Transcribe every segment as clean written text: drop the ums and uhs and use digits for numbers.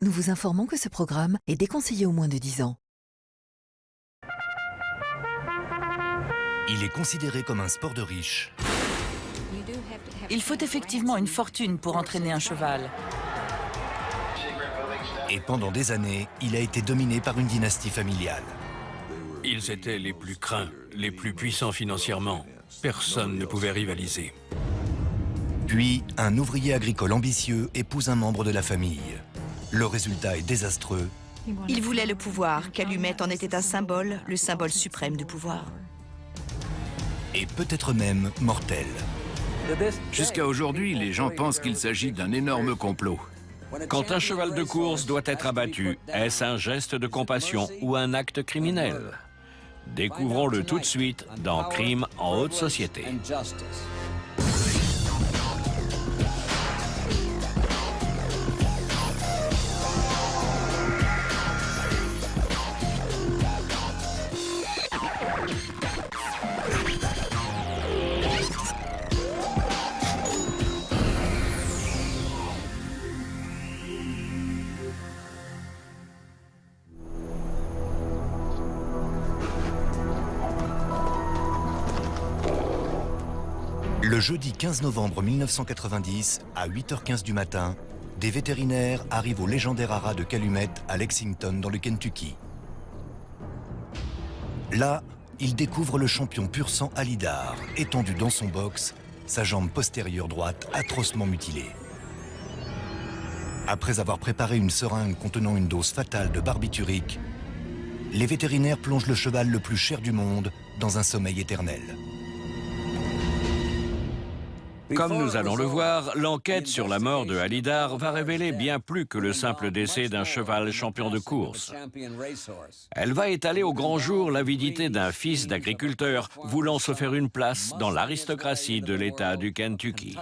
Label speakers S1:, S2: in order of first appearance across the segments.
S1: Nous vous informons que ce programme est déconseillé aux moins de 10 ans.
S2: Il est considéré comme un sport de riche.
S3: Il faut effectivement une fortune pour entraîner un cheval.
S2: Et pendant des années, il a été dominé par une dynastie familiale.
S4: Ils étaient les plus craints, les plus puissants financièrement. Personne ne pouvait rivaliser.
S2: Puis, un ouvrier agricole ambitieux épouse un membre de la famille. Le résultat est désastreux.
S3: Il voulait le pouvoir. Calumet en était un symbole, le symbole suprême du pouvoir.
S2: Et peut-être même mortel.
S5: Jusqu'à aujourd'hui, les gens pensent qu'il s'agit d'un énorme complot.
S4: Quand un cheval de course doit être abattu, est-ce un geste de compassion ou un acte criminel? Découvrons-le tout de suite dans Crime en haute société.
S2: Le jeudi 15 novembre 1990, à 8h15 du matin, des vétérinaires arrivent au légendaire haras de Calumet à Lexington, dans le Kentucky. Là, ils découvrent le champion pur sang Alydar, étendu dans son box, sa jambe postérieure droite atrocement mutilée. Après avoir préparé une seringue contenant une dose fatale de barbiturique, les vétérinaires plongent le cheval le plus cher du monde dans un sommeil éternel.
S4: Comme nous allons le voir, l'enquête sur la mort de Alydar va révéler bien plus que le simple décès d'un cheval champion de course. Elle va étaler au grand jour l'avidité d'un fils d'agriculteur voulant se faire une place dans l'aristocratie de l'État du Kentucky.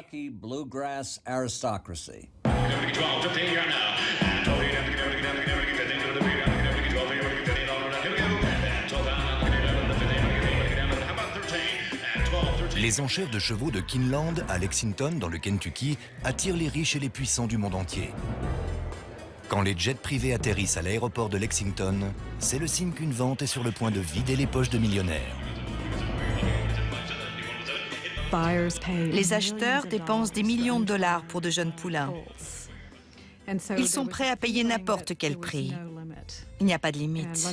S2: Les enchères de chevaux de Kinland à Lexington, dans le Kentucky, attirent les riches et les puissants du monde entier. Quand les jets privés atterrissent à l'aéroport de Lexington, c'est le signe qu'une vente est sur le point de vider les poches de millionnaires.
S3: Les acheteurs dépensent des millions de dollars pour de jeunes poulains. Ils sont prêts à payer n'importe quel prix. Il n'y a pas de limite.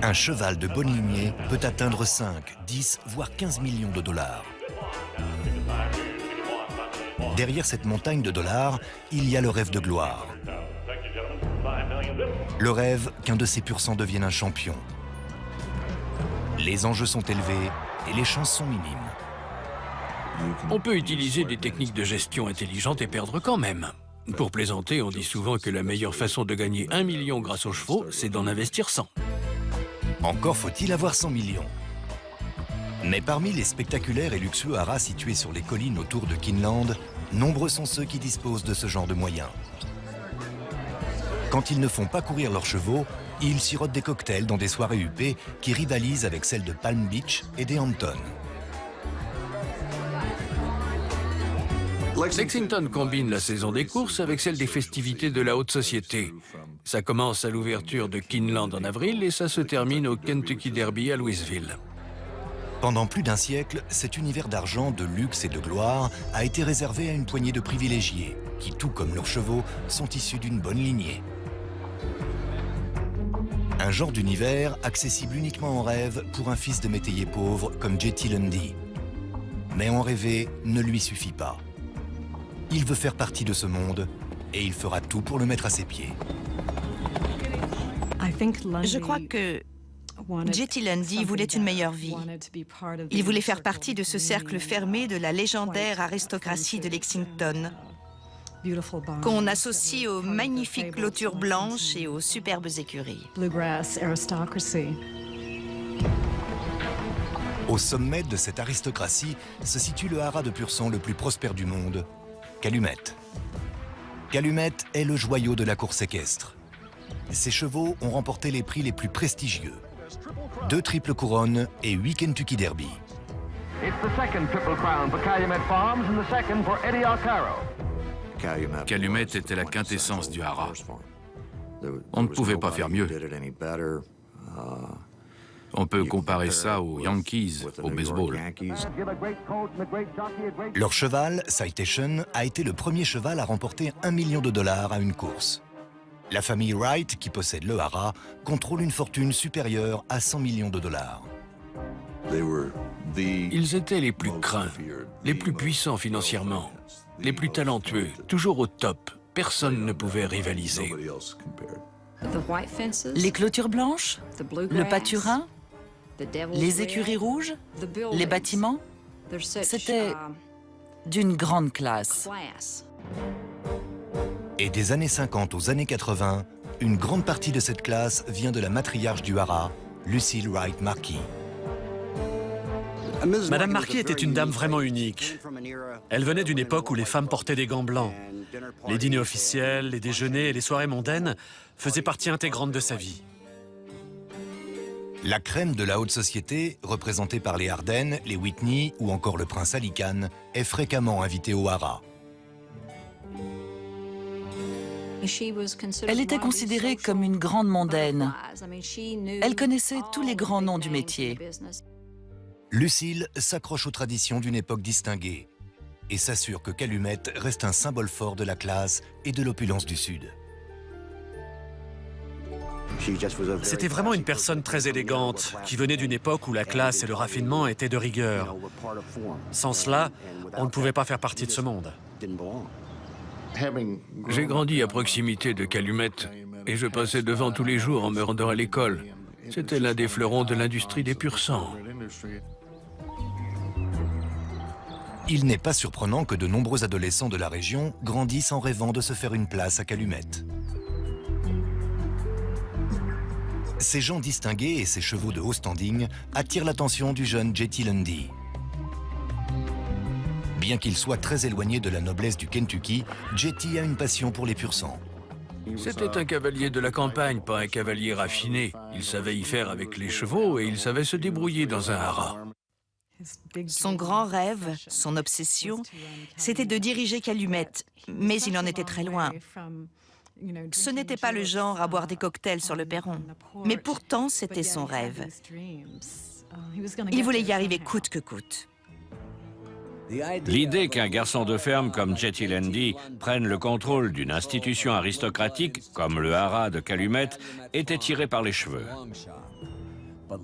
S2: Un cheval de bonne lignée peut atteindre 5, 10, voire 15 millions de dollars. Derrière cette montagne de dollars, il y a le rêve de gloire. Le rêve qu'un de ces pur sang devienne un champion. Les enjeux sont élevés et les chances sont minimes.
S4: On peut utiliser des techniques de gestion intelligentes et perdre quand même. Pour plaisanter, on dit souvent que la meilleure façon de gagner 1 million grâce aux chevaux, c'est d'en investir 100.
S2: Encore faut-il avoir 100 millions. Mais parmi les spectaculaires et luxueux haras situés sur les collines autour de Kinland, nombreux sont ceux qui disposent de ce genre de moyens. Quand ils ne font pas courir leurs chevaux, ils sirotent des cocktails dans des soirées huppées qui rivalisent avec celles de Palm Beach et des Hamptons.
S4: Lexington combine la saison des courses avec celle des festivités de la haute société. Ça commence à l'ouverture de Kinland en avril et ça se termine au Kentucky Derby à Louisville.
S2: Pendant plus d'un siècle, cet univers d'argent, de luxe et de gloire a été réservé à une poignée de privilégiés qui, tout comme leurs chevaux, sont issus d'une bonne lignée. Un genre d'univers accessible uniquement en rêve pour un fils de métayer pauvre comme J.T. Lundy. Mais en rêver ne lui suffit pas. Il veut faire partie de ce monde et il fera tout pour le mettre à ses pieds.
S3: Je crois que J.T. Lundy voulait une meilleure vie. Il voulait faire partie de ce cercle fermé de la légendaire aristocratie de Lexington, qu'on associe aux magnifiques clôtures blanches et aux superbes écuries.
S2: Au sommet de cette aristocratie se situe le haras de pur sang le plus prospère du monde, Calumet. Calumet est le joyau de la course équestre. Ses chevaux ont remporté les prix les plus prestigieux. 2 triples couronnes et 8 Kentucky Derby.
S6: It's the second Triple Crown for Calumet Farms and the second for Eddie Arcaro.
S5: Calumet était la quintessence du haras. On ne pouvait pas faire mieux. On peut comparer ça aux Yankees, au baseball.
S2: Leur cheval, Citation, a été le premier cheval à remporter $1 million à une course. La famille Wright, qui possède le haras, contrôle une fortune supérieure à $100 millions.
S4: Ils étaient les plus craints, les plus puissants financièrement, les plus talentueux, toujours au top. Personne ne pouvait rivaliser.
S6: Les clôtures blanches, le pâturin, les écuries rouges, les bâtiments, c'était d'une grande classe.
S2: Et des années 50 aux années 80, une grande partie de cette classe vient de la matriarche du haras, Lucille Wright Markey.
S7: Madame Markey était une dame vraiment unique. Elle venait d'une époque où les femmes portaient des gants blancs. Les dîners officiels, les déjeuners et les soirées mondaines faisaient partie intégrante de sa vie.
S2: La crème de la haute société, représentée par les Harden, les Whitney ou encore le prince Ali Khan, est fréquemment invitée au haras.
S6: Elle était considérée comme une grande mondaine. Elle connaissait tous les grands noms du métier.
S2: Lucille s'accroche aux traditions d'une époque distinguée et s'assure que Calumet reste un symbole fort de la classe et de l'opulence du Sud.
S7: C'était vraiment une personne très élégante, qui venait d'une époque où la classe et le raffinement étaient de rigueur. Sans cela, on ne pouvait pas faire partie de ce monde.
S4: J'ai grandi à proximité de Calumet et je passais devant tous les jours en me rendant à l'école. C'était l'un des fleurons de l'industrie des pur-sang.
S2: Il n'est pas surprenant que de nombreux adolescents de la région grandissent en rêvant de se faire une place à Calumet. Ces gens distingués et ces chevaux de haut standing attirent l'attention du jeune J.T. Lundy. Bien qu'il soit très éloigné de la noblesse du Kentucky, J.T. a une passion pour les pur-sang.
S4: C'était un cavalier de la campagne, pas un cavalier raffiné. Il savait y faire avec les chevaux et il savait se débrouiller dans un haras.
S3: Son grand rêve, son obsession, c'était de diriger Calumet, mais il en était très loin. Ce n'était pas le genre à boire des cocktails sur le perron, mais pourtant c'était son rêve. Il voulait y arriver coûte que coûte.
S4: L'idée qu'un garçon de ferme comme J.T. Lundy prenne le contrôle d'une institution aristocratique comme le haras de Calumet était tirée par les cheveux.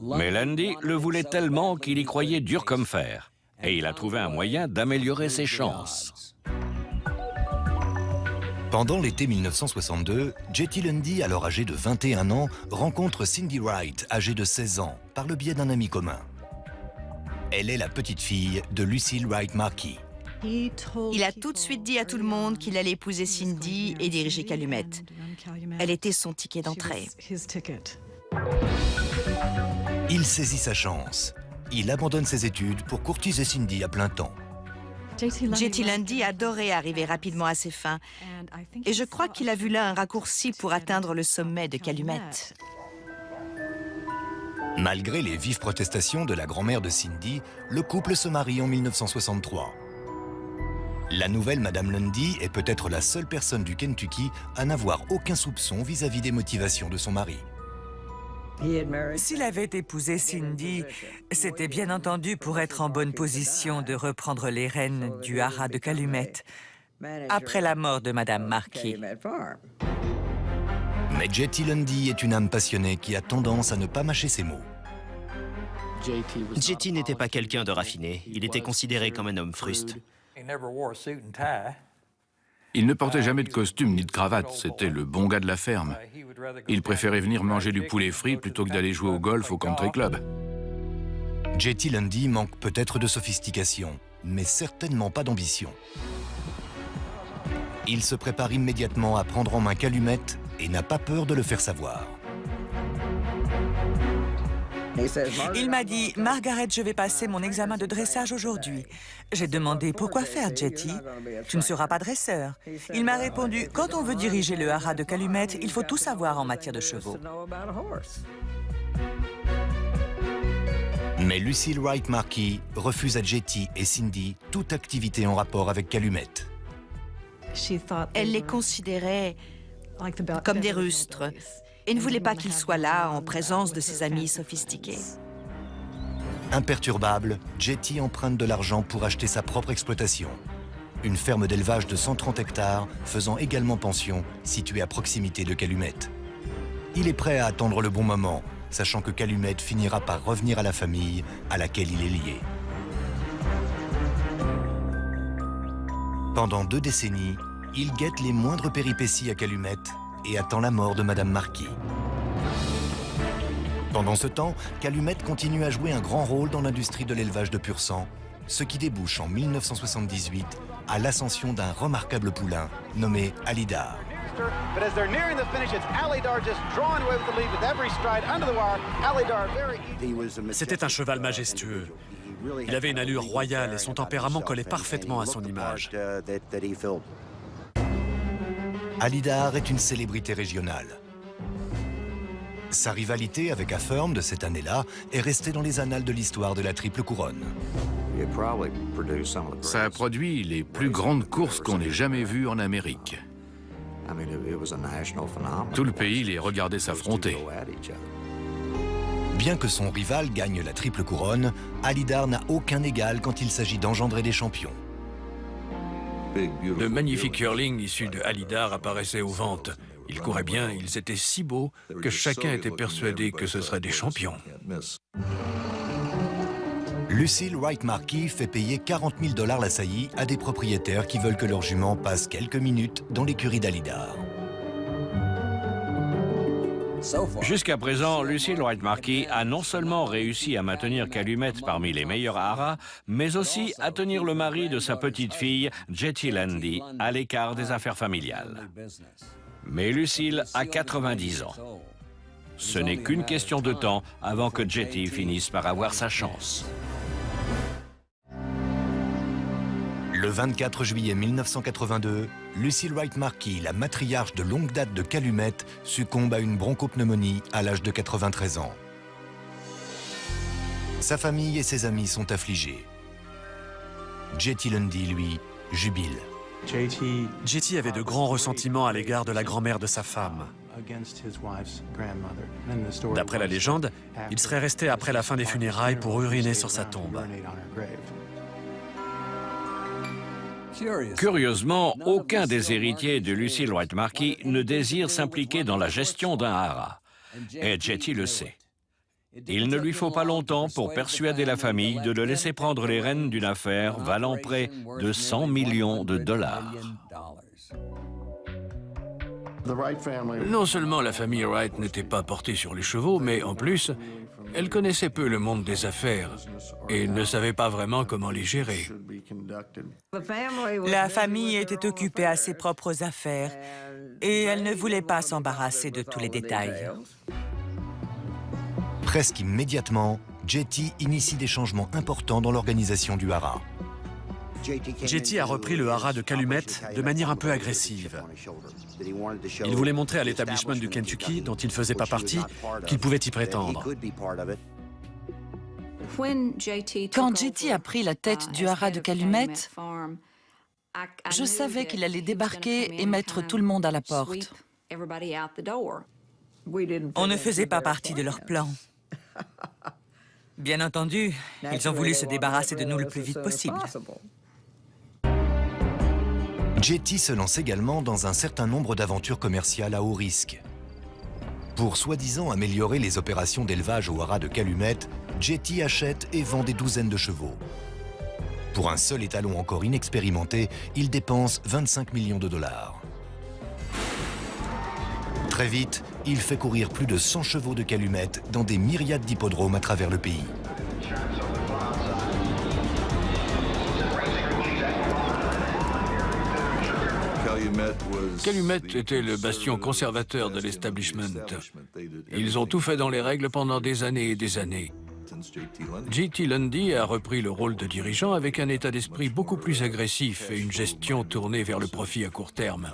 S4: Mais Lundy le voulait tellement qu'il y croyait dur comme fer. Et il a trouvé un moyen d'améliorer ses chances.
S2: Pendant l'été 1962, J.T. Lundy, alors âgé de 21 ans, rencontre Cindy Wright, âgée de 16 ans, par le biais d'un ami commun. Elle est la petite-fille de Lucille Wright Markey.
S3: Il a tout de suite dit à tout le monde qu'il allait épouser Cindy et diriger Calumet. Elle était son ticket d'entrée.
S2: Il saisit sa chance. Il abandonne ses études pour courtiser Cindy à plein temps.
S3: J.T. Lundy adorait arriver rapidement à ses fins. Et je crois qu'il a vu là un raccourci pour atteindre le sommet de Calumet.
S2: Malgré les vives protestations de la grand-mère de Cindy, le couple se marie en 1963. La nouvelle Madame Lundy est peut-être la seule personne du Kentucky à n'avoir aucun soupçon vis-à-vis des motivations de son mari.
S8: S'il avait épousé Cindy, c'était bien entendu pour être en bonne position de reprendre les rênes du haras de Calumet après la mort de Madame Markey.
S2: Mais J.T. Lundy est une âme passionnée qui a tendance à ne pas mâcher ses mots.
S9: J.T. n'était pas quelqu'un de raffiné. Il était considéré comme un homme fruste.
S5: Il ne portait jamais de costume ni de cravate, c'était le bon gars de la ferme. Il préférait venir manger du poulet frit plutôt que d'aller jouer au golf au country club.
S2: J.T. Lundy manque peut-être de sophistication, mais certainement pas d'ambition. Il se prépare immédiatement à prendre en main Calumet et n'a pas peur de le faire savoir.
S8: Il m'a dit « Margaret, je vais passer mon examen de dressage aujourd'hui. » J'ai demandé « Pourquoi faire, J.T. Tu ne seras pas dresseur. » Il m'a répondu « Quand on veut diriger le haras de Calumet, il faut tout savoir en matière de chevaux. »
S2: Mais Lucille Wright Markey refuse à J.T. et Cindy toute activité en rapport avec Calumet.
S3: Elle les considérait comme des rustres et ne voulait pas qu'ils soient là en présence de ses amis sophistiqués.
S2: Imperturbable, Jetty emprunte de l'argent pour acheter sa propre exploitation. Une ferme d'élevage de 130 hectares faisant également pension, située à proximité de Calumet. Il est prêt à attendre le bon moment, sachant que Calumet finira par revenir à la famille à laquelle il est lié. Pendant 2 décennies, il guette les moindres péripéties à Calumet et attend la mort de Madame Marquis. Pendant ce temps, Calumet continue à jouer un grand rôle dans l'industrie de l'élevage de pur sang, ce qui débouche en 1978 à l'ascension d'un remarquable poulain nommé Alydar.
S7: C'était un cheval majestueux. Il avait une allure royale et son tempérament collait parfaitement à son image.
S2: Alydar est une célébrité régionale. Sa rivalité avec Affirm de cette année-là est restée dans les annales de l'histoire de la Triple Couronne.
S5: Ça a produit les plus grandes courses qu'on ait jamais vues en Amérique. Tout le pays les regardait s'affronter.
S2: Bien que son rival gagne la Triple Couronne, Alydar n'a aucun égal quand il s'agit d'engendrer des champions.
S10: De magnifiques yearlings issus de Alydar apparaissaient aux ventes. Ils couraient bien, ils étaient si beaux que chacun était persuadé que ce seraient des champions.
S2: Lucille Wright Marquis fait payer 40 000 $ la saillie à des propriétaires qui veulent que leur jument passe quelques minutes dans l'écurie d'Alydar.
S4: Jusqu'à présent, Lucille Wright Marquis a non seulement réussi à maintenir Calumet parmi les meilleurs haras, mais aussi à tenir le mari de sa petite-fille, Jetty Lundy, à l'écart des affaires familiales. Mais Lucille a 90 ans. Ce n'est qu'une question de temps avant que Jetty finisse par avoir sa chance.
S2: Le 24 juillet 1982, Lucille Wright Marquis, la matriarche de longue date de Calumet, succombe à une bronchopneumonie à l'âge de 93 ans. Sa famille et ses amis sont affligés. Jetty Lundy, lui, jubile.
S7: Jetty avait de grands ressentiments à l'égard de la grand-mère de sa femme. D'après la légende, il serait resté après la fin des funérailles pour uriner sur sa tombe.
S4: Curieusement, aucun des héritiers de Lucille Wright Marquis ne désire s'impliquer dans la gestion d'un haras. Et Jetty le sait. Il ne lui faut pas longtemps pour persuader la famille de le laisser prendre les rênes d'une affaire valant près de 100 millions de $.
S10: Non seulement la famille Wright n'était pas portée sur les chevaux, mais en plus, elle connaissait peu le monde des affaires et ne savait pas vraiment comment les gérer.
S8: La famille était occupée à ses propres affaires et elle ne voulait pas s'embarrasser de tous les détails.
S2: Presque immédiatement, Jetty initie des changements importants dans l'organisation du haras.
S7: Jetty a repris le haras de Calumet de manière un peu agressive. Il voulait montrer à l'établissement du Kentucky, dont il ne faisait pas partie, qu'il pouvait y prétendre.
S6: Quand Jetty a pris la tête du haras de Calumet, je savais qu'il allait débarquer et mettre tout le monde à la porte.
S8: On ne faisait pas partie de leur plan. Bien entendu, ils ont voulu se débarrasser de nous le plus vite possible.
S2: Jetty se lance également dans un certain nombre d'aventures commerciales à haut risque. Pour soi-disant améliorer les opérations d'élevage au haras de Calumet, Jetty achète et vend des douzaines de chevaux. Pour un seul étalon encore inexpérimenté, il dépense 25 millions de $. Très vite, il fait courir plus de 100 chevaux de Calumet dans des myriades d'hippodromes à travers le pays.
S10: Calumet était le bastion conservateur de l'establishment. Ils ont tout fait dans les règles pendant des années et des années. Jetty Lundy a repris le rôle de dirigeant avec un état d'esprit beaucoup plus agressif et une gestion tournée vers le profit à court terme.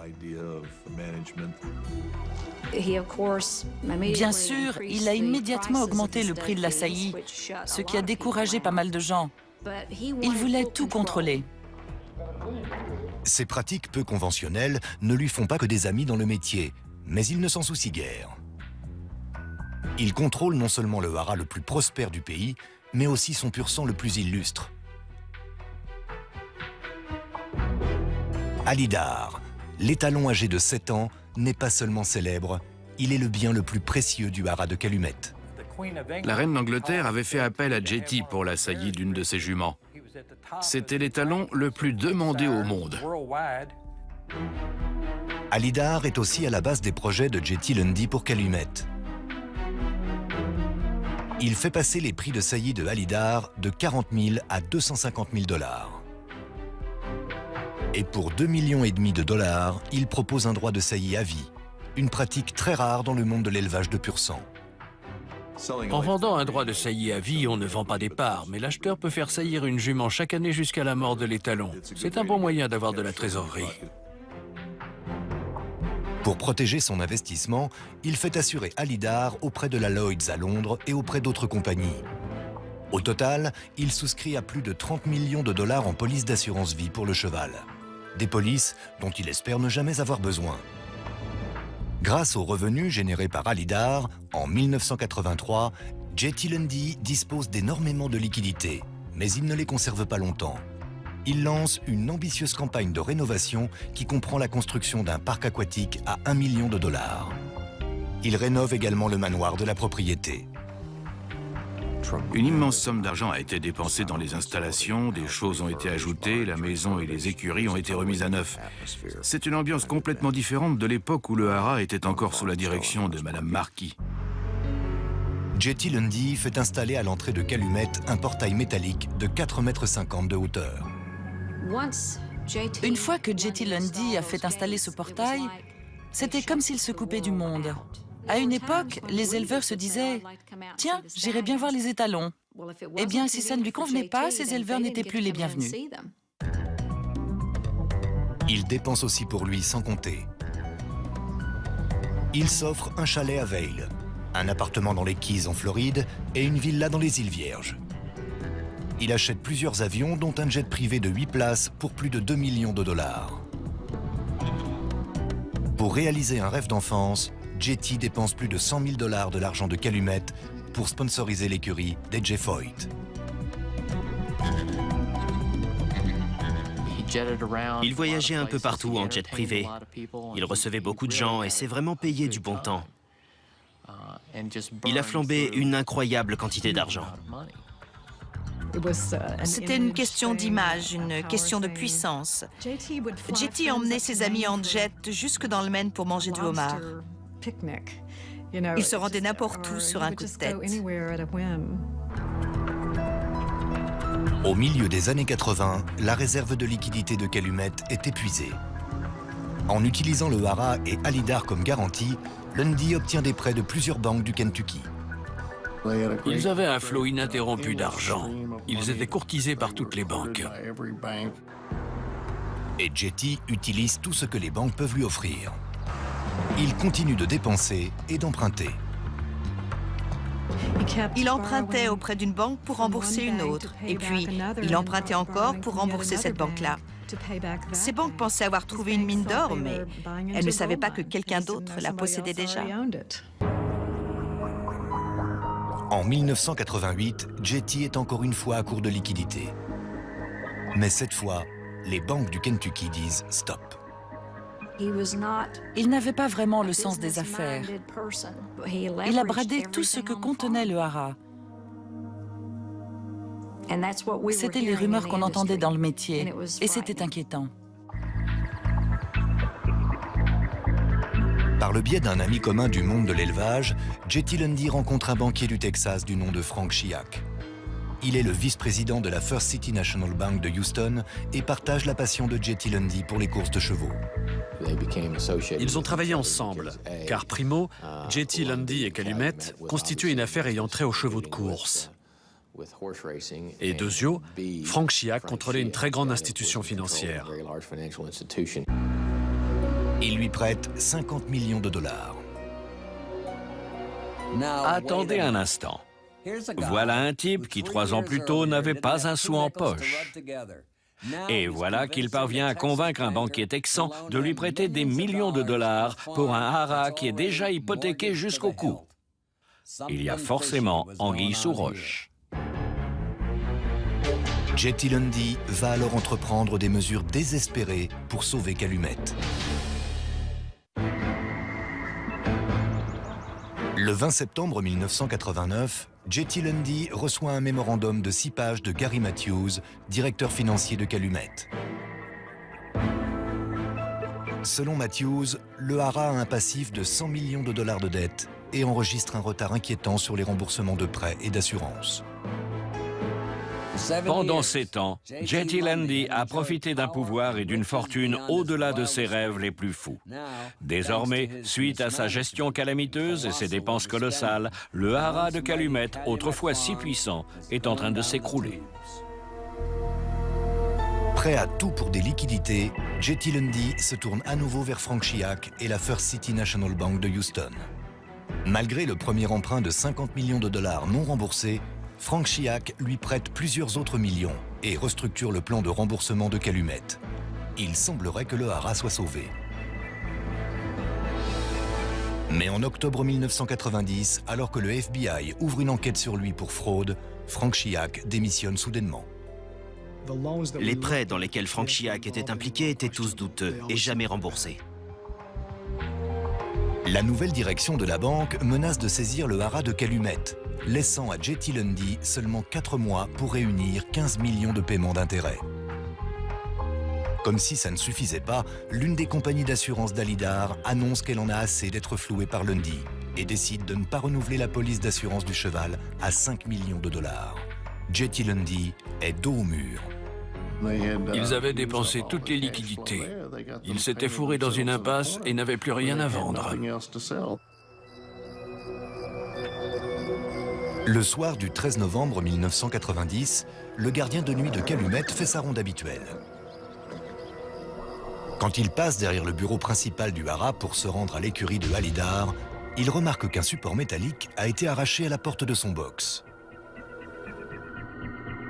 S6: Bien sûr, il a immédiatement augmenté le prix de la saillie, ce qui a découragé pas mal de gens. Il voulait tout contrôler.
S2: Ces pratiques peu conventionnelles ne lui font pas que des amis dans le métier, mais il ne s'en soucie guère. Il contrôle non seulement le haras le plus prospère du pays, mais aussi son pur sang le plus illustre. Ali Dar, l'étalon âgé de 7 ans, n'est pas seulement célèbre, il est le bien le plus précieux du haras de Calumet.
S5: La reine d'Angleterre avait fait appel à Jetty pour la saillie d'une de ses juments. C'était l'étalon le plus demandé au monde.
S2: Ali Dar est aussi à la base des projets de Jetty Lundy pour Calumet. Il fait passer les prix de saillie de Ali Dar de 40 000 à 250 000 $. Et pour 2,5 millions de dollars, il propose un droit de saillie à vie, une pratique très rare dans le monde de l'élevage de pur sang.
S10: En vendant un droit de saillie à vie, on ne vend pas des parts, mais l'acheteur peut faire saillir une jument chaque année jusqu'à la mort de l'étalon. C'est un bon moyen d'avoir de la trésorerie.
S2: Pour protéger son investissement, il fait assurer Ali Dar auprès de la Lloyd's à Londres et auprès d'autres compagnies. Au total, il souscrit à plus de 30 millions de dollars en polices d'assurance vie pour le cheval. Des polices dont il espère ne jamais avoir besoin. Grâce aux revenus générés par Ali Dar, en 1983, Jetty Lundy dispose d'énormément de liquidités, mais il ne les conserve pas longtemps. Il lance une ambitieuse campagne de rénovation qui comprend la construction d'un parc aquatique à 1 million de dollars. Il rénove également le manoir de la propriété.
S5: Une immense somme d'argent a été dépensée dans les installations, des choses ont été ajoutées, la maison et les écuries ont été remises à neuf. C'est une ambiance complètement différente de l'époque où le haras était encore sous la direction de Madame Marquis.
S2: Jetty Lundy fait installer à l'entrée de Calumet un portail métallique de 4,50 m de hauteur.
S6: Une fois que Jetty Lundy a fait installer ce portail, c'était comme s'il se coupait du monde. À une époque, les éleveurs se disaient « Tiens, j'irai bien voir les étalons ». Eh bien, si ça ne lui convenait pas, ces éleveurs n'étaient plus les bienvenus.
S2: Il dépense aussi pour lui sans compter. Il s'offre un chalet à Vail, un appartement dans les Keys en Floride et une villa dans les îles Vierges. Il achète plusieurs avions, dont un jet privé de 8 places pour plus de 2 millions de dollars. Pour réaliser un rêve d'enfance, Jetty dépense plus de 100 000 $ de l'argent de Calumet pour sponsoriser l'écurie d'A.J. Foyt.
S9: Il voyageait un peu partout en jet privé. Il recevait beaucoup de gens et s'est vraiment payé du bon temps. Il a flambé une incroyable quantité d'argent.
S3: C'était une question d'image, une question de puissance. Jetty emmenait ses amis en jet jusque dans le Maine pour manger du homard. Il se rendait n'importe où sur un coup de tête.
S2: Au milieu des années 80, la réserve de liquidité de Calumet est épuisée. En utilisant le haras et Ali Dar comme garantie, Lundy obtient des prêts de plusieurs banques du Kentucky.
S10: Ils avaient un flot ininterrompu d'argent. Ils étaient courtisés par toutes les banques.
S2: Et Jetty utilise tout ce que les banques peuvent lui offrir. Il continue de dépenser et d'emprunter.
S3: Il empruntait auprès d'une banque pour rembourser une autre. Et puis, il empruntait encore pour rembourser cette banque-là. Ces banques pensaient avoir trouvé une mine d'or, mais elles ne savaient pas que quelqu'un d'autre la possédait déjà.
S2: En 1988, Jetty est encore une fois à court de liquidité. Mais cette fois, les banques du Kentucky disent stop.
S6: Il n'avait pas vraiment le sens des affaires. Il a bradé tout ce que contenait le haras. C'était les rumeurs qu'on entendait dans le métier, et c'était inquiétant.
S2: Par le biais d'un ami commun du monde de l'élevage, Jetty Lundy rencontre un banquier du Texas du nom de Frank Chiak. Il est le vice-président de la First City National Bank de Houston et partage la passion de Jetty Lundy pour les courses de chevaux.
S7: Ils ont travaillé ensemble, car primo, Jetty Lundy et Calumet constituaient une affaire ayant trait aux chevaux de course. Et deuxio, Frank Chiak contrôlait une très grande institution financière.
S2: Il lui prête 50 millions de dollars.
S4: Attendez un instant. Voilà un type qui, 3 ans plus tôt, n'avait pas un sou en poche. Et voilà qu'il parvient à convaincre un banquier texan de lui prêter des millions de dollars pour un haras qui est déjà hypothéqué jusqu'au cou. Il y a forcément anguille sous roche.
S2: Jetty Lundy va alors entreprendre des mesures désespérées pour sauver Calumet. Le 20 septembre 1989, Jetty Lundy reçoit un mémorandum de 6 pages de Gary Matthews, directeur financier de Calumet. Selon Matthews, le haras a un passif de 100 millions de dollars de dette et enregistre un retard inquiétant sur les remboursements de prêts et d'assurances.
S4: Pendant 7 ans, Jetty Lundy a profité d'un pouvoir et d'une fortune au-delà de ses rêves les plus fous. Désormais, suite à sa gestion calamiteuse et ses dépenses colossales, le haras de Calumet, autrefois si puissant, est en train de s'écrouler.
S2: Prêt à tout pour des liquidités, Jetty Lundy se tourne à nouveau vers Frank Chiac et la First City National Bank de Houston. Malgré le premier emprunt de 50 millions de dollars non remboursé, Frank Chiac lui prête plusieurs autres millions et restructure le plan de remboursement de Calumet. Il semblerait que le haras soit sauvé. Mais en octobre 1990, alors que le FBI ouvre une enquête sur lui pour fraude, Frank Chiac démissionne soudainement.
S9: Les prêts dans lesquels Frank Chiac était impliqué étaient tous douteux et jamais remboursés.
S2: La nouvelle direction de la banque menace de saisir le haras de Calumet, laissant à Jetty Lundy seulement 4 mois pour réunir 15 millions de paiements d'intérêt. Comme si ça ne suffisait pas, l'une des compagnies d'assurance d'Alydar annonce qu'elle en a assez d'être flouée par Lundy et décide de ne pas renouveler la police d'assurance du cheval à 5 millions de dollars. Jetty Lundy est dos au mur.
S10: Ils avaient dépensé toutes les liquidités. Ils s'étaient fourrés dans une impasse et n'avaient plus rien à vendre.
S2: Le soir du 13 novembre 1990, le gardien de nuit de Calumet fait sa ronde habituelle. Quand il passe derrière le bureau principal du haras pour se rendre à l'écurie de Alydar, il remarque qu'un support métallique a été arraché à la porte de son box.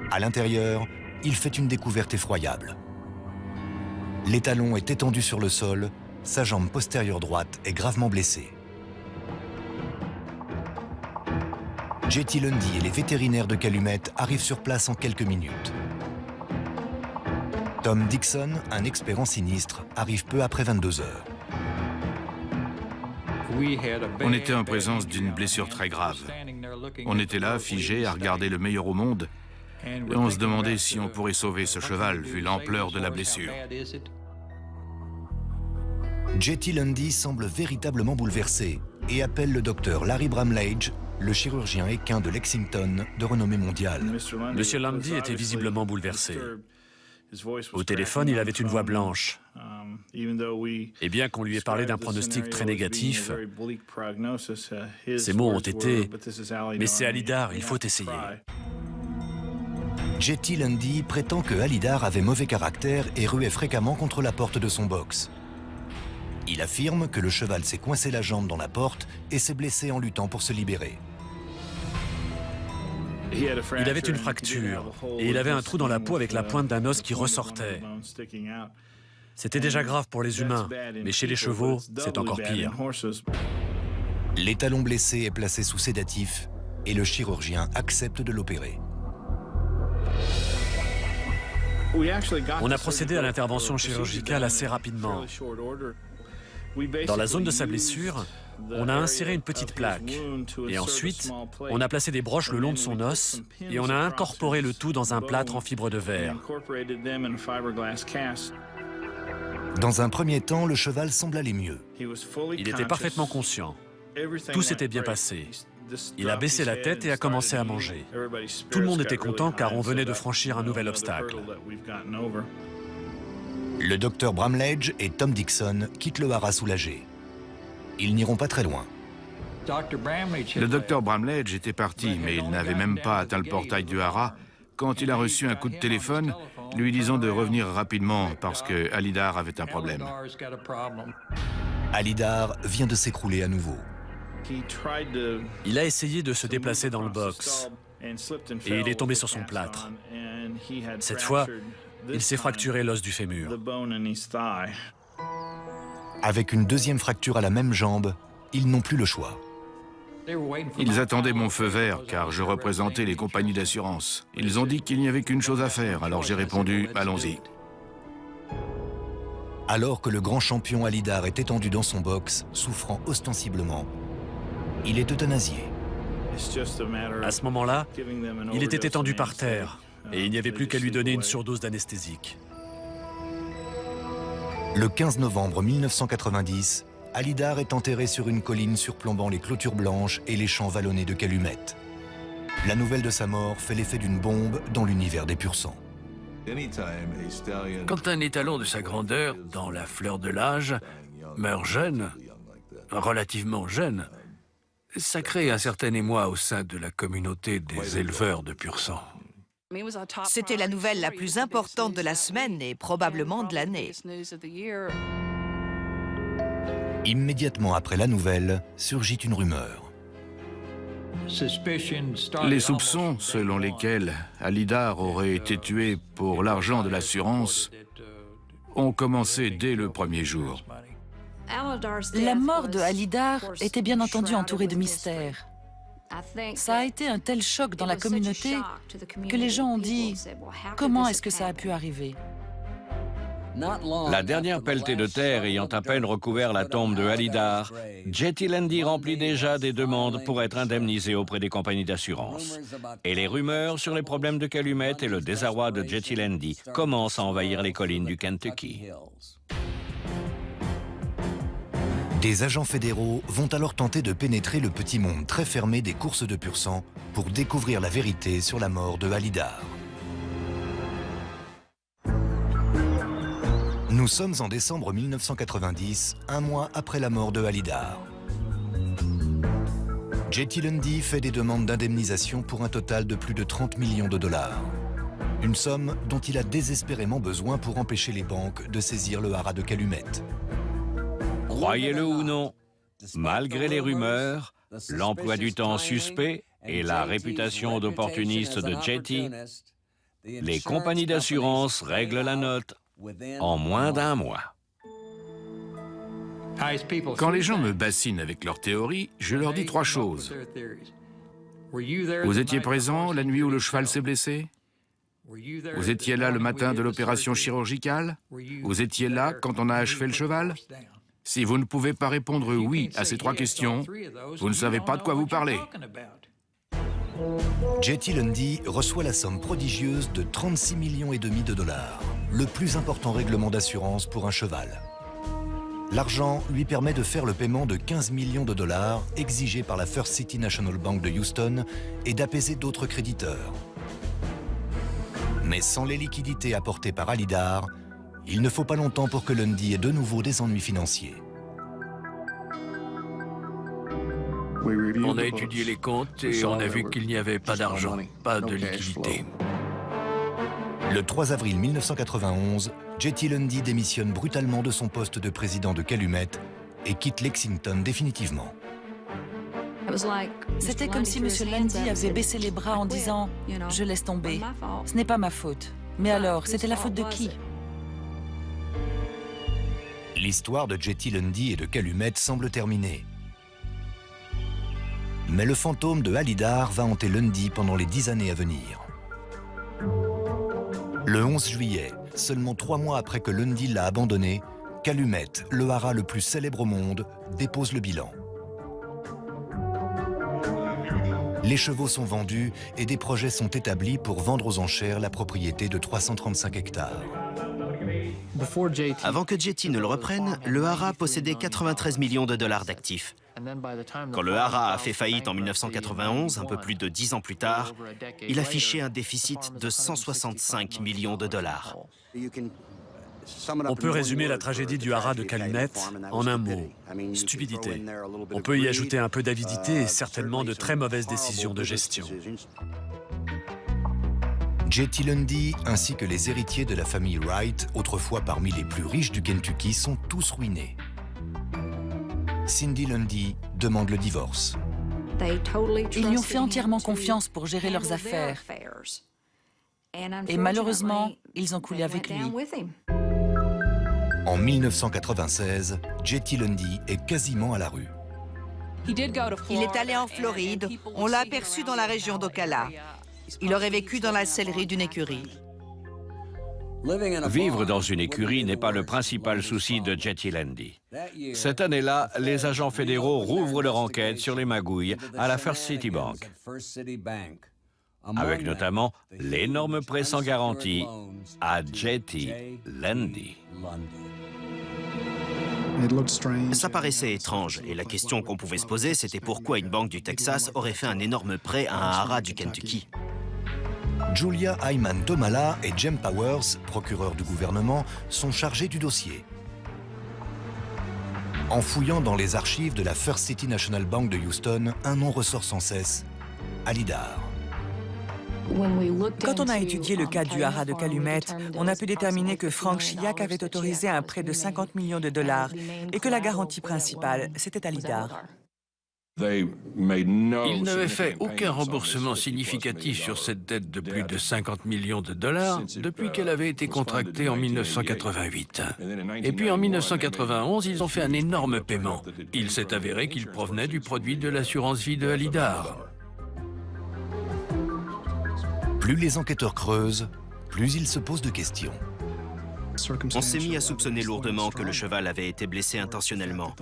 S2: À l'intérieur, il fait une découverte effroyable. L'étalon est étendu sur le sol, sa jambe postérieure droite est gravement blessée. Jetty Lundy et les vétérinaires de Calumet arrivent sur place en quelques minutes. Tom Dixon, un expert en sinistre, arrive peu après 22 heures.
S5: On était en présence d'une blessure très grave. On était là, figés, à regarder le meilleur au monde. Et on se demandait si on pourrait sauver ce cheval, vu l'ampleur de la blessure.
S2: Jetty Lundy semble véritablement bouleversé et appelle le docteur Larry Bramlage, le chirurgien équin de Lexington de renommée mondiale.
S7: Monsieur Lundy était visiblement bouleversé. Au téléphone, il avait une voix blanche. Et bien qu'on lui ait parlé d'un pronostic très négatif, ses mots ont été « Mais c'est Alydar, il faut essayer ».
S2: Jetty Lundy prétend que Alydar avait mauvais caractère et ruait fréquemment contre la porte de son box. Il affirme que le cheval s'est coincé la jambe dans la porte et s'est blessé en luttant pour se libérer.
S7: Il avait une fracture et il avait un trou dans la peau avec la pointe d'un os qui ressortait. C'était déjà grave pour les humains, mais chez les chevaux, c'est encore pire.
S2: L'étalon blessé est placé sous sédatif et le chirurgien accepte de l'opérer.
S7: On a procédé à l'intervention chirurgicale assez rapidement. Dans la zone de sa blessure, on a inséré une petite plaque. Et ensuite, on a placé des broches le long de son os et on a incorporé le tout dans un plâtre en fibre de verre.
S2: Dans un premier temps, le cheval semble aller mieux.
S7: Il était parfaitement conscient. Tout s'était bien passé. Il a baissé la tête et a commencé à manger. Tout le monde était content car on venait de franchir un nouvel obstacle.
S2: Le docteur Bramlage et Tom Dixon quittent le haras soulagés. Ils n'iront pas très loin.
S5: Le docteur Bramlage était parti, mais il n'avait même pas atteint le portail du haras quand il a reçu un coup de téléphone lui disant de revenir rapidement parce que Alydar avait un problème.
S2: Alydar vient de s'écrouler à nouveau.
S7: Il a essayé de se déplacer dans le box et il est tombé sur son plâtre. Cette fois, Il s'est fracturé l'os du fémur.
S2: Avec une deuxième fracture à la même jambe, ils n'ont plus le choix.
S5: Ils attendaient mon feu vert, car je représentais les compagnies d'assurance. Ils ont dit qu'il n'y avait qu'une chose à faire, alors j'ai répondu « Allons-y ».
S2: Alors que le grand champion Alidar est étendu dans son box, souffrant ostensiblement, il est euthanasié.
S7: À ce moment-là, il était étendu par terre et il n'y avait plus qu'à lui donner une surdose d'anesthésique.
S2: Le 15 novembre 1990, Alidar est enterré sur une colline surplombant les clôtures blanches et les champs vallonnés de Calumet. La nouvelle de sa mort fait l'effet d'une bombe dans l'univers des pur-sang.
S10: Quand un étalon de sa grandeur, dans la fleur de l'âge, meurt jeune, relativement jeune, ça crée un certain émoi au sein de la communauté des éleveurs de pur-sang.
S3: C'était la nouvelle la plus importante de la semaine et probablement de l'année.
S2: Immédiatement après la nouvelle, surgit une rumeur.
S5: Les soupçons selon lesquels Alidar aurait été tué pour l'argent de l'assurance ont commencé dès le premier jour.
S6: La mort de Alidar était bien entendu entourée de mystères. Ça a été un tel choc dans la communauté que les gens ont dit « Comment est-ce que ça a pu arriver ?»
S4: La dernière pelletée de terre ayant à peine recouvert la tombe de Alidar, Jetty Lundy remplit déjà des demandes pour être indemnisé auprès des compagnies d'assurance. Et les rumeurs sur les problèmes de Calumet et le désarroi de Jetty Lundy commencent à envahir les collines du Kentucky.
S2: Des agents fédéraux vont alors tenter de pénétrer le petit monde très fermé des courses de pur-sang pour découvrir la vérité sur la mort de Alidar. Nous sommes en décembre 1990, un mois après la mort de Alidar. Jetty Lundy fait des demandes d'indemnisation pour un total de plus de 30 millions de dollars. Une somme dont il a désespérément besoin pour empêcher les banques de saisir le haras de Calumet.
S4: Croyez-le ou non, malgré les rumeurs, l'emploi du temps suspect et la réputation d'opportuniste de Jetty, les compagnies d'assurance règlent la note en moins d'un mois.
S5: Quand les gens me bassinent avec leurs théories, je leur dis trois choses. Vous étiez présent la nuit où le cheval s'est blessé? Vous étiez là le matin de l'opération chirurgicale? Vous étiez là quand on a achevé le cheval? Si vous ne pouvez pas répondre oui à ces trois questions, vous ne savez pas de quoi vous parlez.
S2: Jetty Lundy reçoit la somme prodigieuse de 36,5 millions de dollars, le plus important règlement d'assurance pour un cheval. L'argent lui permet de faire le paiement de 15 millions de dollars exigés par la First City National Bank de Houston et d'apaiser d'autres créditeurs. Mais sans les liquidités apportées par Alidar, il ne faut pas longtemps pour que Lundy ait de nouveau des ennuis financiers.
S10: On a étudié les comptes et on a vu qu'il n'y avait pas d'argent, pas de liquidité.
S2: Le 3 avril 1991, Jetty Lundy démissionne brutalement de son poste de président de Calumet et quitte Lexington définitivement.
S6: C'était comme si M. Lundy avait baissé les bras en disant « Je laisse tomber, ce n'est pas ma faute ». Mais alors, c'était la faute de qui?
S2: L'histoire de Jetty Lundy et de Calumet semble terminée. Mais le fantôme de Alidar va hanter Lundy pendant les 10 années à venir. Le 11 juillet, seulement 3 mois après que Lundy l'a abandonné, Calumet, le haras le plus célèbre au monde, dépose le bilan. Les chevaux sont vendus et des projets sont établis pour vendre aux enchères la propriété de 335 hectares.
S9: Avant que Jetty ne le reprenne, le haras possédait 93 millions de dollars d'actifs. Quand le haras a fait faillite en 1991, un peu plus de 10 ans plus tard, il affichait un déficit de 165 millions de dollars.
S7: On peut résumer la tragédie du haras de Calumet en un mot, stupidité. On peut y ajouter un peu d'avidité et certainement de très mauvaises décisions de gestion.
S2: Jetty Lundy ainsi que les héritiers de la famille Wright, autrefois parmi les plus riches du Kentucky, sont tous ruinés. Cindy Lundy demande le divorce.
S6: Ils lui ont fait entièrement confiance pour gérer leurs affaires. Et malheureusement, ils ont coulé avec lui.
S2: En 1996, Jetty Lundy est quasiment à la rue.
S3: Il est allé en Floride, on l'a aperçu dans la région d'Ocala. Il aurait vécu dans la sellerie d'une écurie.
S4: Vivre dans une écurie n'est pas le principal souci de Jetty Lundy. Cette année-là, les agents fédéraux rouvrent leur enquête sur les magouilles à la First City Bank, avec notamment l'énorme prêt sans garantie à Jetty Lundy.
S9: Ça paraissait étrange, et la question qu'on pouvait se poser, c'était pourquoi une banque du Texas aurait fait un énorme prêt à un haras du Kentucky.
S2: Julia Hyman Tomala et Jem Powers, procureurs du gouvernement, sont chargés du dossier. En fouillant dans les archives de la First City National Bank de Houston, un nom ressort sans cesse, Alydar.
S8: Quand on a étudié le cas du haras de Calumet, on a pu déterminer que Frank Chilliack avait autorisé un prêt de 50 millions de dollars et que la garantie principale, c'était Alydar.
S10: Ils n'avaient fait aucun remboursement significatif sur cette dette de plus de 50 millions de dollars depuis qu'elle avait été contractée en 1988. Et puis en 1991, ils ont fait un énorme paiement. Il s'est avéré qu'il provenait du produit de l'assurance vie de Alydar.
S2: Plus les enquêteurs creusent, plus ils se posent de questions.
S9: On s'est mis à soupçonner lourdement que le cheval avait été blessé intentionnellement.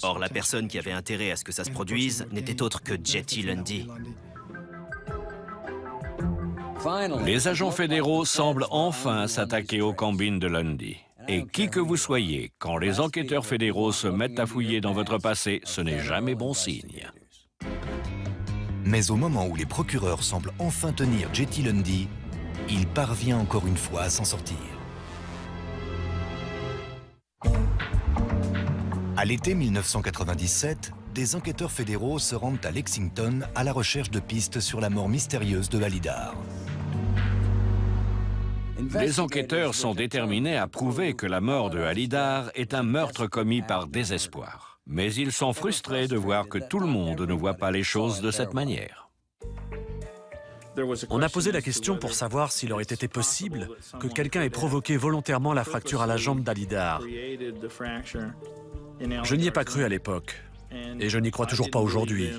S9: Or, la personne qui avait intérêt à ce que ça se produise n'était autre que Jetty Lundy.
S4: Les agents fédéraux semblent enfin s'attaquer aux combines de Lundy. Et qui que vous soyez, quand les enquêteurs fédéraux se mettent à fouiller dans votre passé, ce n'est jamais bon signe.
S2: Mais au moment où les procureurs semblent enfin tenir Jetty Lundy, il parvient encore une fois à s'en sortir. À l'été 1997, des enquêteurs fédéraux se rendent à Lexington à la recherche de pistes sur la mort mystérieuse de Alydar.
S4: Les enquêteurs sont déterminés à prouver que la mort de Alydar est un meurtre commis par désespoir. Mais ils sont frustrés de voir que tout le monde ne voit pas les choses de cette manière.
S7: On a posé la question pour savoir s'il aurait été possible que quelqu'un ait provoqué volontairement la fracture à la jambe d'Alydar. Je n'y ai pas cru à l'époque, et je n'y crois toujours pas aujourd'hui.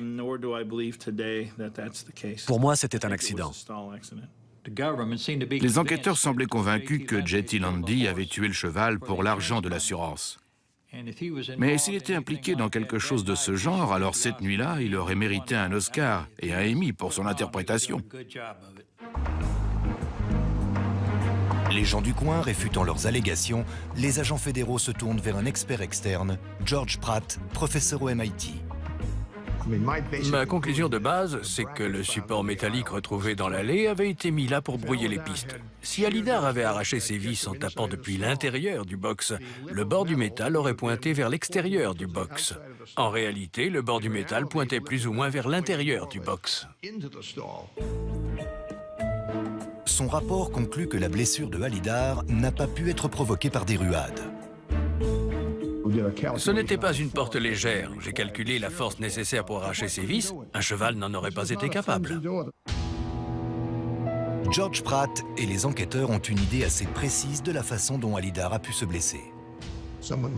S7: Pour moi, c'était un accident.
S5: Les enquêteurs semblaient convaincus que Jetty Lundy avait tué le cheval pour l'argent de l'assurance. Mais s'il était impliqué dans quelque chose de ce genre, alors cette nuit-là, il aurait mérité un Oscar et un Emmy pour son interprétation.
S2: Les gens du coin réfutant leurs allégations, les agents fédéraux se tournent vers un expert externe, George Pratt, professeur au MIT.
S10: Ma conclusion de base, c'est que le support métallique retrouvé dans l'allée avait été mis là pour brouiller les pistes. Si Alydar avait arraché ses vis en tapant depuis l'intérieur du box, le bord du métal aurait pointé vers l'extérieur du box. En réalité, le bord du métal pointait plus ou moins vers l'intérieur du box.
S2: Son rapport conclut que la blessure de Alydar n'a pas pu être provoquée par des ruades.
S10: Ce n'était pas une porte légère. J'ai calculé la force nécessaire pour arracher ses vis. Un cheval n'en aurait pas été capable.
S2: George Pratt et les enquêteurs ont une idée assez précise de la façon dont Alydar a pu se blesser.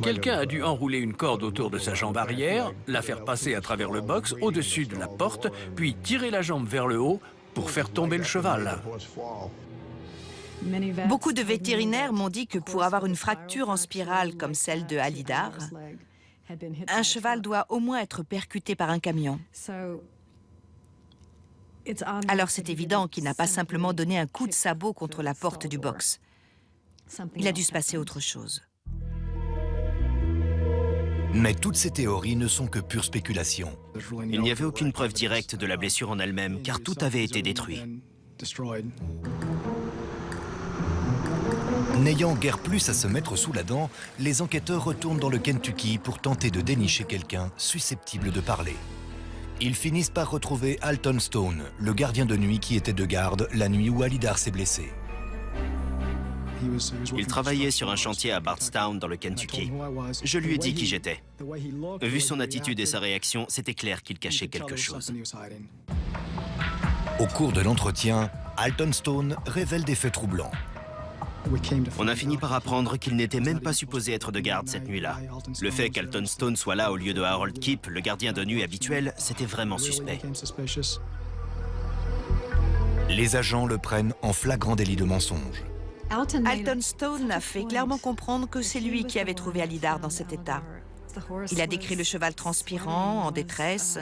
S10: Quelqu'un a dû enrouler une corde autour de sa jambe arrière, la faire passer à travers le box, au-dessus de la porte, puis tirer la jambe vers le haut pour faire tomber le cheval.
S3: Beaucoup de vétérinaires m'ont dit que pour avoir une fracture en spirale comme celle de Alydar, un cheval doit au moins être percuté par un camion. Alors c'est évident qu'il n'a pas simplement donné un coup de sabot contre la porte du box. Il a dû se passer autre chose.
S2: Mais toutes ces théories ne sont que pure spéculation.
S9: Il n'y avait aucune preuve directe de la blessure en elle-même, car tout avait été détruit.
S2: N'ayant guère plus à se mettre sous la dent, les enquêteurs retournent dans le Kentucky pour tenter de dénicher quelqu'un susceptible de parler. Ils finissent par retrouver Alton Stone, le gardien de nuit qui était de garde la nuit où Alydar s'est blessé.
S9: Il travaillait sur un chantier à Bardstown dans le Kentucky. Je lui ai dit qui j'étais. Vu son attitude et sa réaction, c'était clair qu'il cachait quelque chose.
S2: Au cours de l'entretien, Alton Stone révèle des faits troublants.
S9: On a fini par apprendre qu'il n'était même pas supposé être de garde cette nuit-là. Le fait qu'Alton Stone soit là au lieu de Harold Kipp, le gardien de nuit habituel, c'était vraiment suspect.
S2: Les agents le prennent en flagrant délit de mensonge.
S3: Alton Stone a fait clairement comprendre que c'est lui qui avait trouvé Alydar dans cet état. Il a décrit le cheval transpirant, en détresse.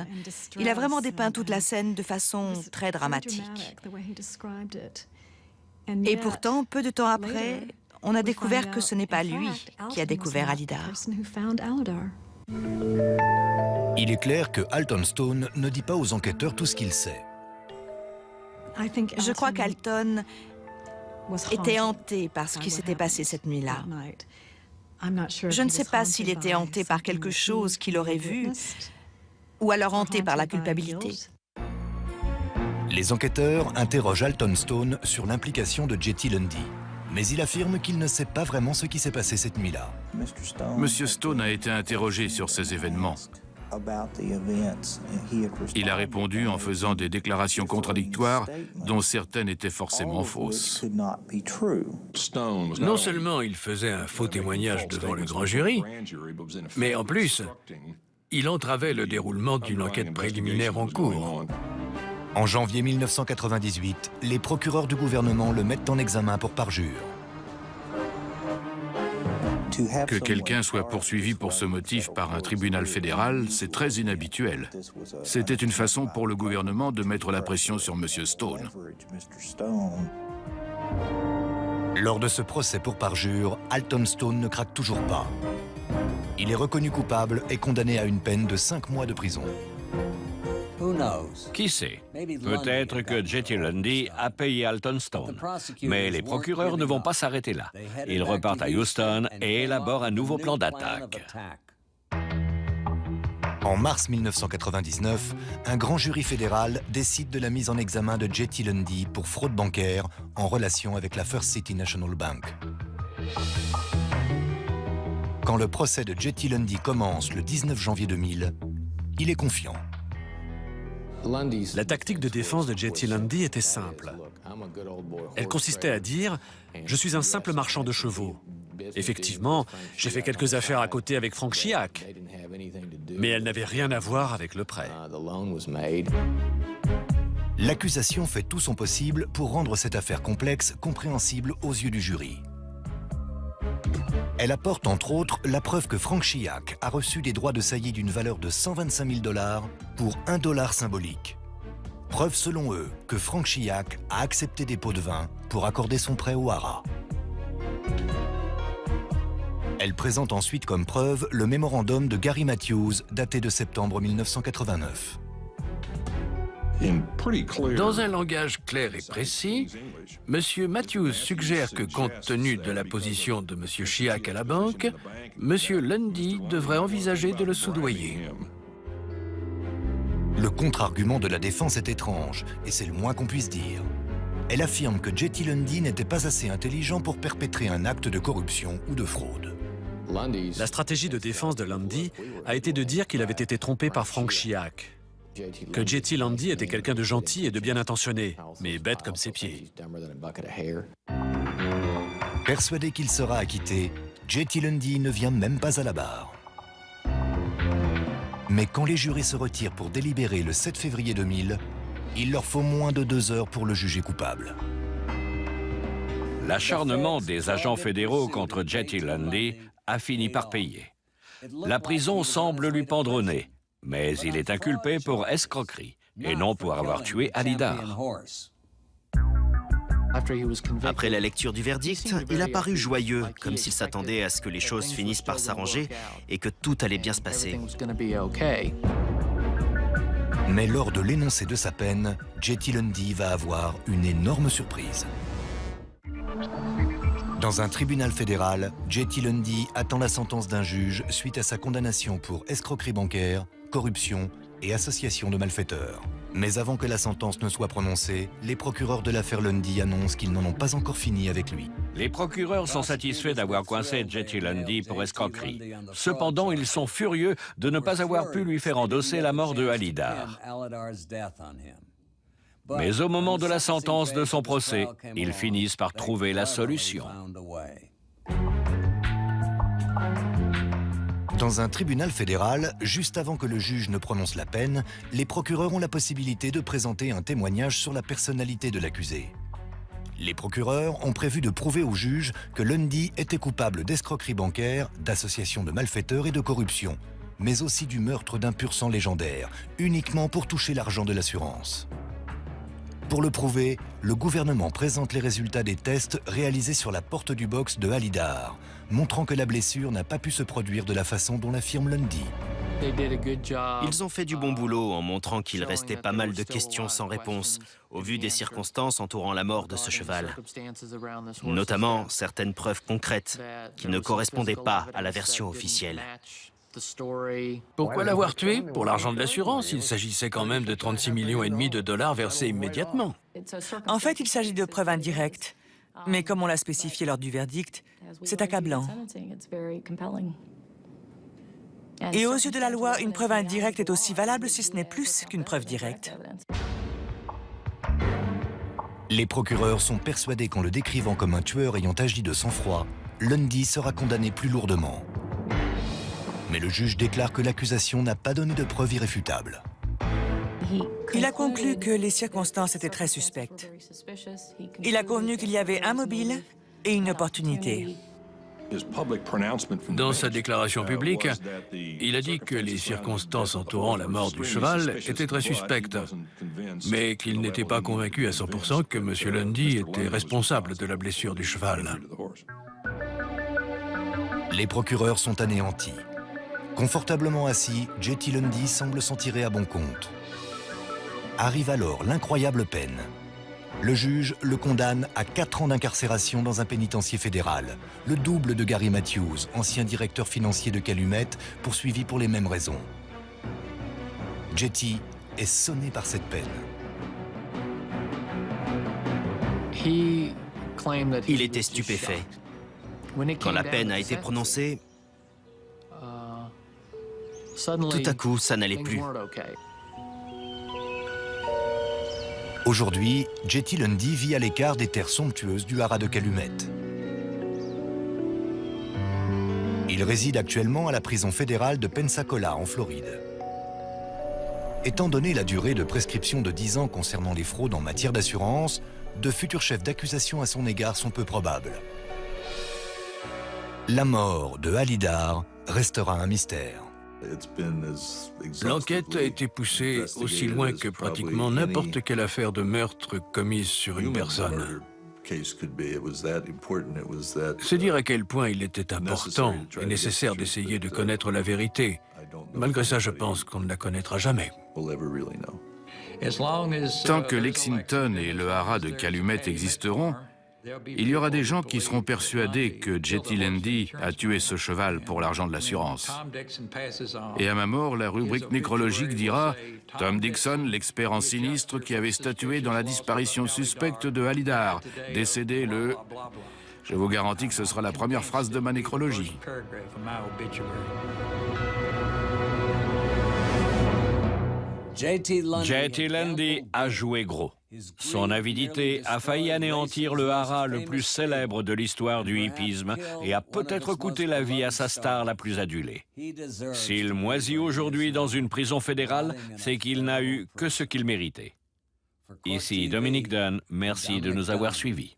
S3: Il a vraiment dépeint toute la scène de façon très dramatique. Et pourtant, peu de temps après, on a découvert que ce n'est pas lui qui a découvert Alydar.
S2: Il est clair que Alton Stone ne dit pas aux enquêteurs tout ce qu'il sait.
S3: Je crois qu'Alton était hanté par ce qui s'était passé cette nuit-là. Je ne sais pas s'il était hanté par quelque chose qu'il aurait vu, ou alors hanté par la culpabilité.
S2: Les enquêteurs interrogent Alton Stone sur l'implication de Jetty Lundy. Mais il affirme qu'il ne sait pas vraiment ce qui s'est passé cette nuit-là.
S5: Monsieur Stone a été interrogé sur ces événements. Il a répondu en faisant des déclarations contradictoires dont certaines étaient forcément fausses.
S10: Non seulement il faisait un faux témoignage devant le grand jury, mais en plus, il entravait le déroulement d'une enquête préliminaire en cours.
S2: En janvier 1998, les procureurs du gouvernement le mettent en examen pour parjure.
S5: Que quelqu'un soit poursuivi pour ce motif par un tribunal fédéral, c'est très inhabituel. C'était une façon pour le gouvernement de mettre la pression sur Monsieur Stone.
S2: Lors de ce procès pour parjure, Alton Stone ne craque toujours pas. Il est reconnu coupable et condamné à une peine de 5 mois de prison.
S4: Qui sait? Peut-être que Jetty Lundy a payé Alton Stone. Mais les procureurs ne vont pas s'arrêter là. Ils repartent à Houston et élaborent un nouveau plan d'attaque.
S2: En mars 1999, un grand jury fédéral décide de la mise en examen de Jetty Lundy pour fraude bancaire en relation avec la First City National Bank. Quand le procès de Jetty Lundy commence le 19 janvier 2000, il est confiant.
S7: La tactique de défense de Jetty Lundy était simple. Elle consistait à dire « Je suis un simple marchand de chevaux. Effectivement, j'ai fait quelques affaires à côté avec Frank Chiac, mais elle n'avait rien à voir avec le prêt. »
S2: L'accusation fait tout son possible pour rendre cette affaire complexe compréhensible aux yeux du jury. Elle apporte entre autres la preuve que Frank Chiac a reçu des droits de saillie d'une valeur de 125 000 $ pour $1 symbolique. Preuve selon eux que Frank Chiac a accepté des pots de vin pour accorder son prêt au Hara. Elle présente ensuite comme preuve le mémorandum de Gary Matthews daté de septembre 1989.
S10: Dans un langage clair et précis, M. Matthews suggère que, compte tenu de la position de M. Chiac à la banque, M. Lundy devrait envisager de le soudoyer.
S2: Le contre-argument de la défense est étrange, et c'est le moins qu'on puisse dire. Elle affirme que Jetty Lundy n'était pas assez intelligent pour perpétrer un acte de corruption ou de fraude.
S7: La stratégie de défense de Lundy a été de dire qu'il avait été trompé par Frank Chiac, que Jetty Lundy était quelqu'un de gentil et de bien intentionné, mais bête comme ses pieds.
S2: Persuadé qu'il sera acquitté, Jetty Lundy ne vient même pas à la barre. Mais quand les jurés se retirent pour délibérer le 7 février 2000, il leur faut moins de 2 heures pour le juger coupable.
S4: L'acharnement des agents fédéraux contre Jetty Lundy a fini par payer. La prison semble lui pendre au nez, mais il est inculpé pour escroquerie et non pour avoir tué Alydar.
S9: Après la lecture du verdict, il a paru joyeux, comme s'il s'attendait à ce que les choses finissent par s'arranger et que tout allait bien se passer.
S2: Mais lors de l'énoncé de sa peine, Jetty Lundy va avoir une énorme surprise. Dans un tribunal fédéral, Jetty Lundy attend la sentence d'un juge suite à sa condamnation pour escroquerie bancaire, corruption et association de malfaiteurs. Mais avant que la sentence ne soit prononcée, les procureurs de l'affaire Lundy annoncent qu'ils n'en ont pas encore fini avec lui.
S4: Les procureurs sont satisfaits d'avoir coincé Jetty Lundy pour escroquerie. Cependant, ils sont furieux de ne pas avoir pu lui faire endosser la mort de Alydar. Mais au moment de la sentence de son procès, ils finissent par trouver la solution.
S2: Dans un tribunal fédéral, juste avant que le juge ne prononce la peine, les procureurs ont la possibilité de présenter un témoignage sur la personnalité de l'accusé. Les procureurs ont prévu de prouver au juge que Lundy était coupable d'escroquerie bancaire, d'association de malfaiteurs et de corruption, mais aussi du meurtre d'un pur sang légendaire, uniquement pour toucher l'argent de l'assurance. Pour le prouver, le gouvernement présente les résultats des tests réalisés sur la porte du box de Alydar, montrant que la blessure n'a pas pu se produire de la façon dont l'affirme Lundy.
S9: Ils ont fait du bon boulot en montrant qu'il restait pas mal de questions sans réponse, au vu des circonstances entourant la mort de ce cheval. Notamment certaines preuves concrètes qui ne correspondaient pas à la version officielle.
S10: Pourquoi l'avoir tué? Pour l'argent de l'assurance, il s'agissait quand même de 36,5 millions de dollars versés immédiatement.
S8: En fait, il s'agit de preuves indirectes. Mais comme on l'a spécifié lors du verdict, c'est accablant. Et aux yeux de la loi, une preuve indirecte est aussi valable si ce n'est plus qu'une preuve directe.
S2: Les procureurs sont persuadés qu'en le décrivant comme un tueur ayant agi de sang-froid, Lundy sera condamné plus lourdement. Mais le juge déclare que l'accusation n'a pas donné de preuves irréfutables.
S8: Il a conclu que les circonstances étaient très suspectes. Il a convenu qu'il y avait un mobile et une opportunité.
S10: Dans sa déclaration publique, il a dit que les circonstances entourant la mort du cheval étaient très suspectes, mais qu'il n'était pas convaincu à 100% que M. Lundy était responsable de la blessure du cheval.
S2: Les procureurs sont anéantis. Confortablement assis, J.T. Lundy semble s'en tirer à bon compte. Arrive alors l'incroyable peine. Le juge le condamne à 4 ans d'incarcération dans un pénitencier fédéral, le double de Gary Matthews, ancien directeur financier de Calumet, poursuivi pour les mêmes raisons. J.T. est sonné par cette peine.
S9: Il était stupéfait. Quand la peine a été prononcée, tout à coup, ça n'allait plus.
S2: Aujourd'hui, J.T. Lundy vit à l'écart des terres somptueuses du haras de Calumet. Il réside actuellement à la prison fédérale de Pensacola, en Floride. Étant donné la durée de prescription de 10 ans concernant les fraudes en matière d'assurance, de futurs chefs d'accusation à son égard sont peu probables. La mort de Alydar restera un mystère.
S10: L'enquête a été poussée aussi loin que pratiquement n'importe quelle affaire de meurtre commise sur une personne. C'est dire à quel point il était important et nécessaire d'essayer de connaître la vérité. Malgré ça, je pense qu'on ne la connaîtra jamais.
S5: Tant que Lexington et le haras de Calumet existeront, il y aura des gens qui seront persuadés que J.T. Lundy a tué ce cheval pour l'argent de l'assurance. Et à ma mort, la rubrique nécrologique dira « Tom Dixon, l'expert en sinistre qui avait statué dans la disparition suspecte de Alydar, décédé le... » Je vous garantis que ce sera la première phrase de ma nécrologie.
S4: J.T. Lundy a joué gros. Son avidité a failli anéantir le haras le plus célèbre de l'histoire du hippisme et a peut-être coûté la vie à sa star la plus adulée. S'il moisit aujourd'hui dans une prison fédérale, c'est qu'il n'a eu que ce qu'il méritait. Ici Dominique Dunn, merci de nous avoir suivis.